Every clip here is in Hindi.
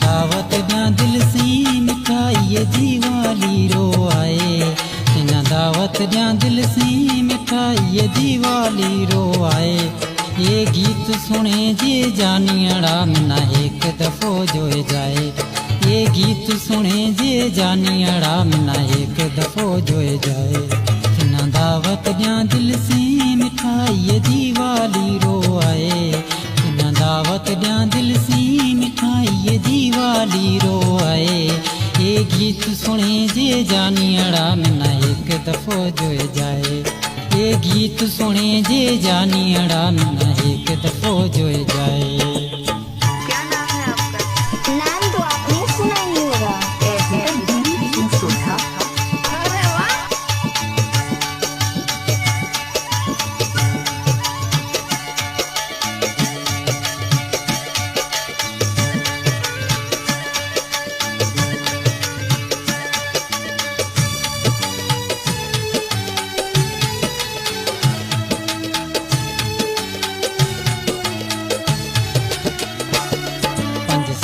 दावत ॾियां दिल सी मिठाई दीवाली रो आए। तिना दावत ॾियां दिल सी मिठाई दीवाली रो आए। ये गीत सुने जे जानियड़ा मना एक दफ़ो जोए जाए। ये गीत सुने जे जानियड़ा मना एक दफ़ो जोए जाए। तिना दावत ॾियां दिल सी मिठाई दीवाली रो आए। तिना दावत ॾियां दिल सी मिठाई दीवाली रो आए। ये गीत सुने जे जानियड़ा मना एक दफ़ो जोए जाए। ये गीत सुने जे जानियड़ा मना एक दफ़ो जोए जाए। क्या नाम है आपका? नाम तो आपने सुना ही होगा। सुना। अरे वाह!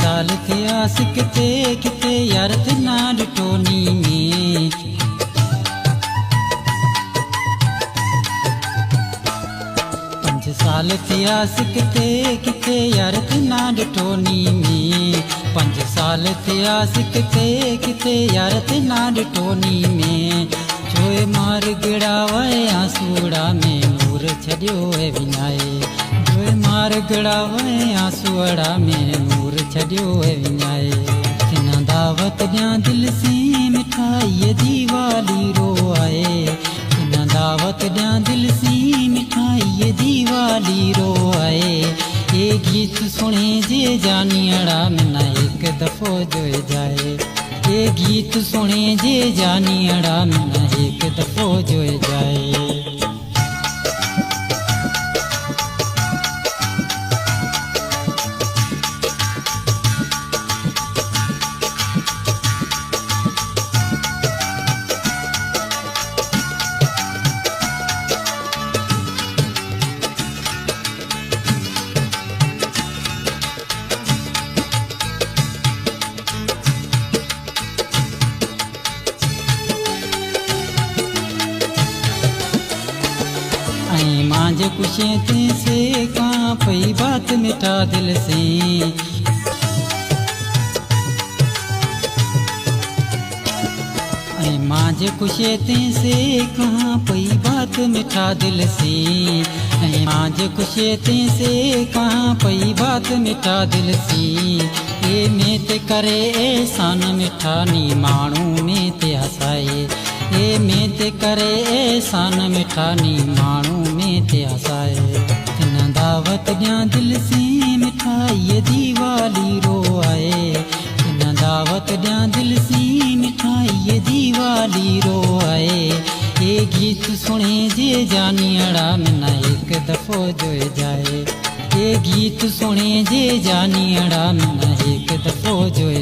साल थिया किते किते यार तिना ॾिठोनी में। 5 साल थिया किते किते यार तिना ॾिठोनी में। 5 साल थिया किते किते यार तिना ॾिठोनी में। छोए मार गिड़ावे आंसूड़ा में नूर छॾियो विञाए। छोए मार गिड़ावे आंसूड़ा में नूर छॾियो विञाए। तिना दावत ॾियां दिल सी मिठाई दीवाली रो आए। तिना दावत ॾियां दिल सी मिठाई दीवाली रो आए। ये गीत सुने जे जानियड़ा मना एक दफ़ो जोए जाए। ये गीत सुने जे जानियड़ा मना एक दफ़ो जोए जाए। मांझे कुशे ते से कहाँ पई बात मिठा दिल से। मांझे कुशे ते से कहाँ पई बात मिठा दिल से। मांझे कुशे ते से कहाँ पई बात मिठा दिल से। ये में ते करे एहसान मिठा नी माण्हू में ते हसाए। ये में ते करे एहसान मिठा नी माण्हू में ते हसाए। तिना दावत ॾियां दिल सी मिठाई दीवाली रो आए। तिना दावत ॾियां दिल सी मिठाई दीवाली रो आए। ये गीत सुने जे जानियड़ा मना एक दफ़ो जोए जाए। ये गीत सुने जे जानियड़ा मना एक दफ़ो जोए